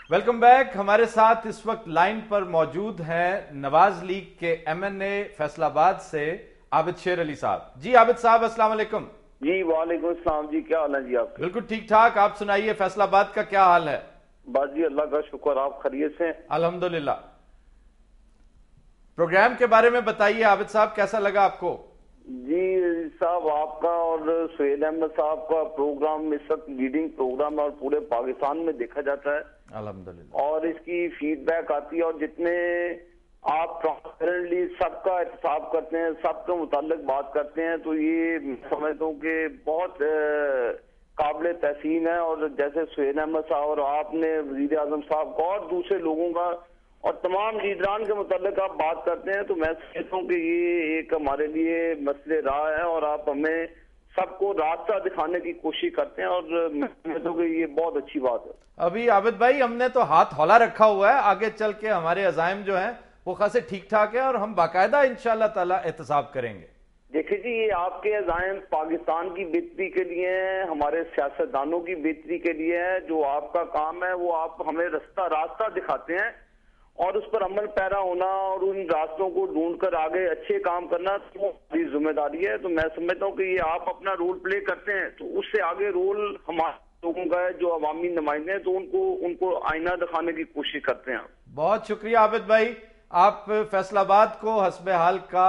Welcome back. ہمارے ساتھ اس وقت لائن پر موجود ہیں نواز لیگ کے MNA فیصل آباد سے عابد شیر علی صاحب. جی عابد صاحب السلام علیکم. جی وعلیکم السلام جی، کیا حال ہے جی آپ؟ بالکل ٹھیک ٹھاک. آپ سنائیے فیصل آباد کا کیا حال ہے؟ بس جی اللہ کا شکر، آپ خیریت سے؟ الحمدللہ. پروگرام کے بارے میں بتائیے عابد صاحب، کیسا لگا آپ کو؟ جی صاحب، آپ کا اور سہیل احمد صاحب کا پروگرام اس وقت لیڈنگ پروگرام اور پورے پاکستان میں دیکھا جاتا ہے الحمدللہ. اور اس کی فیڈ بیک آتی ہے، اور جتنے آپ ٹرانسپیرنٹلی سب کا احتساب کرتے ہیں، سب کے متعلق بات کرتے ہیں، تو یہ سمجھتا ہوں کہ بہت قابل تحسین ہے. اور جیسے سہیل احمد صاحب اور آپ نے وزیر اعظم صاحب کا اور دوسرے لوگوں کا اور تمام لیڈران کے متعلق آپ بات کرتے ہیں، تو میں سمجھتا ہوں کہ یہ ایک ہمارے لیے مسئلہ راہ ہے اور آپ ہمیں سب کو راستہ دکھانے کی کوشش کرتے ہیں، اور میں سمجھتا ہوں کہ یہ بہت اچھی بات ہے. ابھی عابد بھائی ہم نے تو ہاتھ ہولا رکھا ہوا ہے، آگے چل کے ہمارے عزائم جو ہیں وہ خاصے ٹھیک ٹھاک ہیں اور ہم باقاعدہ انشاءاللہ تعالی احتساب کریں گے. دیکھیں جی، یہ آپ کے عزائم پاکستان کی بہتری کے لیے ہیں، ہمارے سیاستدانوں کی بہتری کے لیے ہے. جو آپ کا کام ہے وہ آپ ہمیں راستہ دکھاتے ہیں اور اس پر عمل پیرا ہونا اور ان راستوں کو ڈھونڈ کر آگے اچھے کام کرنا تو ہماری ذمہ داری ہے. تو میں سمجھتا ہوں کہ یہ آپ اپنا رول پلے کرتے ہیں، تو اس سے آگے رول ہمارے لوگوں کا ہے جو عوامی نمائندے ہیں، تو ان کو آئینہ دکھانے کی کوشش کرتے ہیں. بہت شکریہ عابد بھائی. آپ فیصل آباد کو حسب حال کا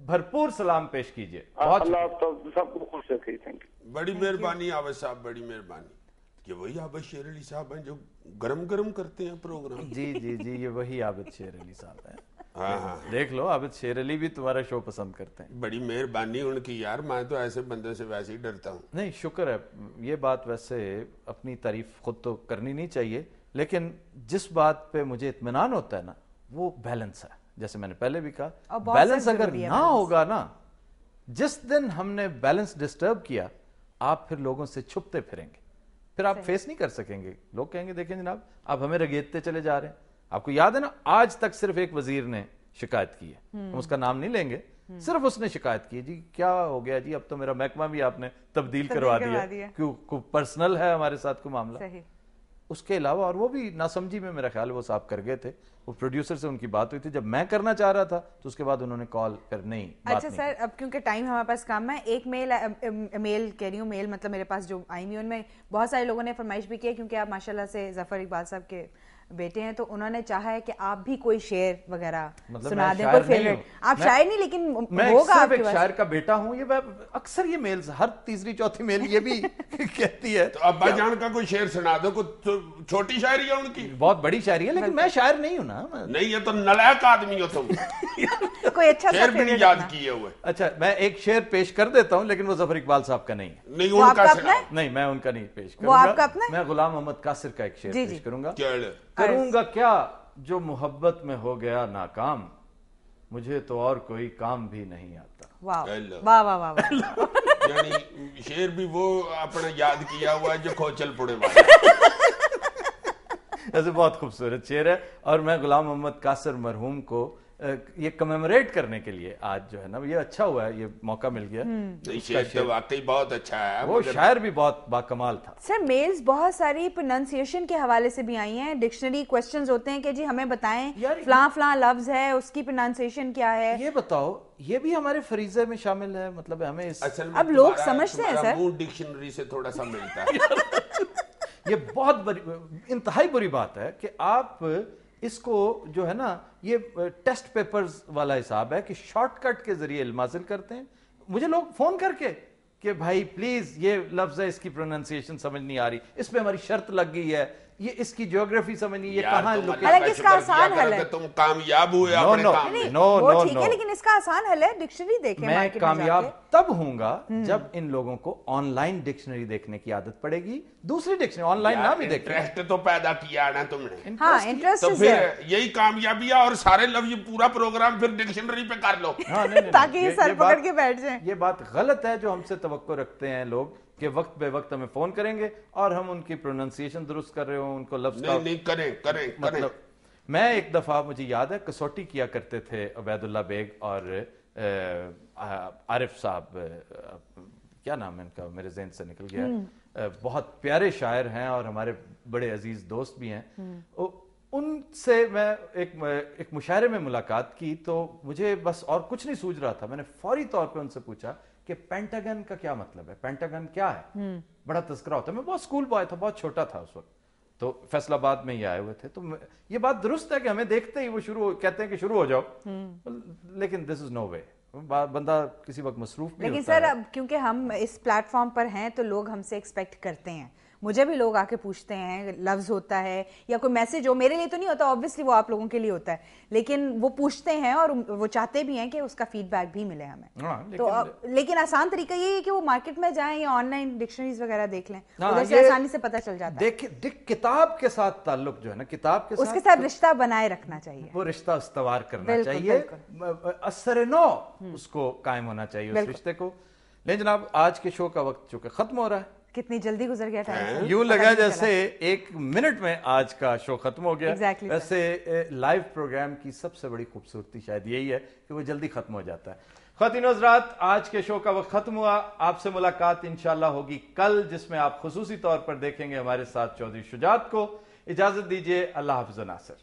بھرپور سلام پیش کیجئے. اللہ سب کو خوش رکھے. Thank you. بڑی مہربانی عابد صاحب، بڑی مہربانی. یہ وہی عابد شیر علی صاحب ہیں جو گرم کرتے ہیں پروگرام؟ جی جی جی، یہ وہی عابد شیر علی صاحب ہیں. ہاں دیکھ لو، عابد شیر علی بھی تمہارا شو پسند کرتے ہیں. بڑی مہربانی ان کی یار، میں تو ایسے بندے سے ویسے ہی ڈرتا ہوں. نہیں شکر ہے. یہ بات ویسے اپنی تعریف خود تو کرنی نہیں چاہیے، لیکن جس بات پہ مجھے اطمینان ہوتا ہے نا وہ بیلنس ہے. جیسے میں نے پہلے بھی کہا، بیلنس اگر نہ ہوگا نا، جس دن ہم نے بیلنس ڈسٹرب کیا آپ پھر لوگوں سے چھپتے پھریں گے، پھر آپ فیس نہیں کر سکیں گے. لوگ کہیں گے دیکھیں جناب آپ ہمیں رگیدتے چلے جا رہے ہیں. آپ کو یاد ہے نا، آج تک صرف ایک وزیر نے شکایت کی ہے، ہم اس کا نام نہیں لیں گے، صرف اس نے شکایت کی. جی کیا ہو گیا جی، اب تو میرا محکمہ بھی آپ نے تبدیل کروا دیا، کیوں پرسنل ہے ہمارے ساتھ کوئی معاملہ. اس کے علاوہ اور وہ بھی ناسمجھی میں میرا خیال وہ صاحب کر گئے تھے. وہ پروڈیوسر سے ان کی بات ہوئی تھی، جب میں کرنا چاہ رہا تھا تو اس کے بعد انہوں نے کال کر نہیں. اچھا سر، اب کیونکہ ٹائم ہمارے پاس کم ہے، ایک میل کہہ رہی ہوں، میل مطلب میرے پاس جو آئی ہوئی ان میں بہت سارے لوگوں نے فرمائش بھی کی ہے، کیونکہ آپ ماشاءاللہ سے ظفر اقبال صاحب کے بیٹے ہیں، تو انہوں نے چاہا ہے کہ آپ بھی کوئی شعر وغیرہ سنا دیں، کوئی فیوریٹ. آپ شاعر نہیں لیکن میں صرف ایک شاعر کا بیٹا ہوں. یہ اکثر یہ میلز ہر تیسری چوتھی میل یہ بھی کہتی ہے. تو ابا جان کا کوئی شعر سنا دو، کوئی چھوٹی شاعری ہے ان کی. بہت بڑی شاعری ہے لیکن میں شاعر نہیں ہوں نا. نہیں، یہ تو نالائق آدمی ہو تم. کوئی اچھا شعر بھی نہیں یاد کیے ہوئے. اچھا میں ایک شعر پیش کر دیتا ہوں، لیکن وہ ظفر اقبال صاحب کا نہیں ہے. نہیں ان کا سنا. نہیں میں ان کا نہیں پیش کروں گا. میں غلام محمد قاصر کا ایک شعر پیش کروں گا. کروں گا کیا جو محبت میں ہو گیا ناکام، مجھے تو اور کوئی کام بھی نہیں آتا. واہ واہ واہ واہ. یعنی شعر بھی وہ اپنا یاد کیا ہوا ہے جو کھوچل پڑے والا. ایسے بہت خوبصورت شعر ہے. اور میں غلام محمد قاصر مرحوم کو یہ کمیموریٹ کرنے کے لیے آج جو ہے نا یہ اچھا ہوا ہے، یہ موقع مل گیا. شعر تو واقعی بہت اچھا ہے، وہ شاعر بھی بہت باکمال تھا. سر میلز بہت ساری پروننسیشن کے حوالے سے بھی آئی ہیں، ڈکشنری کوسچنز ہوتے ہیں کہ جی ہمیں بتائیں فلاں فلاں لفظ ہے اس کی پروننسیشن کیا ہے. یہ بتاؤ، یہ بھی ہمارے فریضے میں شامل ہے. مطلب ہمیں اب لوگ سمجھتے ہیں سر، ڈکشنری سے تھوڑا سا ملتا ہے. یہ بہت انتہائی بری بات ہے کہ آپ اس کو جو ہے نا یہ ٹیسٹ پیپرز والا حساب ہے کہ شارٹ کٹ کے ذریعے علم حاصل کرتے ہیں. مجھے لوگ فون کر کے کہ بھائی پلیز یہ لفظ ہے، اس کی پروننسیشن سمجھ نہیں آ رہی، اس پہ ہماری شرط لگ گئی ہے، یہ اس کی جیوگرافی سمجھ نہیں، یہ کہاں حالانکہ اس کا آسان حل ہے. تم کامیاب ہوئے اپنے کام میں. وہ ٹھیک ہے لیکن اس کا آسان حل ہے، ڈکشنری دیکھیں. میں کامیاب تب ہوں گا جب ان لوگوں کو آن لائن ڈکشنری دیکھنے کی عادت پڑے گی. دوسری ڈکشنری آن لائن نہ بھی دیکھیں. انٹرسٹ تو پیدا کیا نا تم نے. ہاں انٹرسٹ تو پھر یہی کامیابی ہے، اور سارے لفظ پورا پروگرام پھر ڈکشنری پہ کر لو تاکہ سر پکڑ کے بیٹھ جائیں. یہ بات غلط ہے جو ہم سے توقع رکھتے ہیں لوگ کہ وقت بے وقت ہمیں فون کریں گے اور ہم ان کی پروننسیشن درست کر رہے ہوں، ان کو لفظ نہیں کریں. مطلب میں ایک دفعہ مجھے یاد ہے کسوٹی کیا کرتے تھے عبید اللہ بیگ اور عارف صاحب، کیا نام ہے ان کا میرے ذہن سے نکل گیا ہے، بہت پیارے شاعر ہیں اور ہمارے بڑے عزیز دوست بھی ہیں. ان سے میں ایک مشاعرے میں ملاقات کی تو مجھے بس اور کچھ نہیں سوچ رہا تھا. میں نے فوری طور پہ ان سے پوچھا کہ پینٹاگن کا کیا مطلب ہے, پینٹاگن کیا ہے. بڑا تذکرہ ہوتا ہے. میں بہت اسکول بوائے تھا, بہت چھوٹا تھا اس وقت, تو فیصل آباد میں ہی آئے ہوئے تھے. تو یہ بات درست ہے کہ ہمیں دیکھتے ہی وہ کہتے ہیں کہ شروع ہو جاؤ, لیکن دس از نو وے. بندہ کسی وقت مصروف بھی لیکن ہوتا ہے. سر اب کیونکہ ہم اس پلیٹ فارم پر ہیں تو لوگ ہم سے ایکسپیکٹ کرتے ہیں. مجھے بھی لوگ آ کے پوچھتے ہیں, لفظ ہوتا ہے یا کوئی میسج ہو, میرے لیے تو نہیں ہوتا آبویسلی, وہ آپ لوگوں کے لیے ہوتا ہے, لیکن وہ پوچھتے ہیں اور وہ چاہتے بھی ہیں کہ اس کا فیڈ بیک بھی ملے ہمیں. تو لیکن آسان طریقہ یہی ہے کہ وہ مارکیٹ میں جائیں یا آن لائن ڈکشنریز وغیرہ دیکھ لیں, ادھر سے آسانی سے پتہ چل جاتا ہے. کتاب کے ساتھ تعلق جو ہے نا, کتاب کے اس کے ساتھ رشتہ بنائے رکھنا چاہیے, وہ رشتہ استوار کرنا چاہیے, اثر نو اس کو قائم ہونا چاہیے اس رشتے کو. لیکن جناب آج کے شو کا وقت چونکہ ختم ہو رہا ہے, کتنی جلدی گزر گیا ٹائم, یوں لگا جیسے 1 منٹ میں آج کا شو ختم ہو گیا. ویسے لائیو پروگرام کی سب سے بڑی خوبصورتی شاید یہی ہے کہ وہ جلدی ختم ہو جاتا ہے. خواتین و حضرات, آج کے شو کا وقت ختم ہوا. آپ سے ملاقات انشاءاللہ ہوگی کل, جس میں آپ خصوصی طور پر دیکھیں گے ہمارے ساتھ چودھری شجاعت کو. اجازت دیجیے, اللہ حافظ ناصر.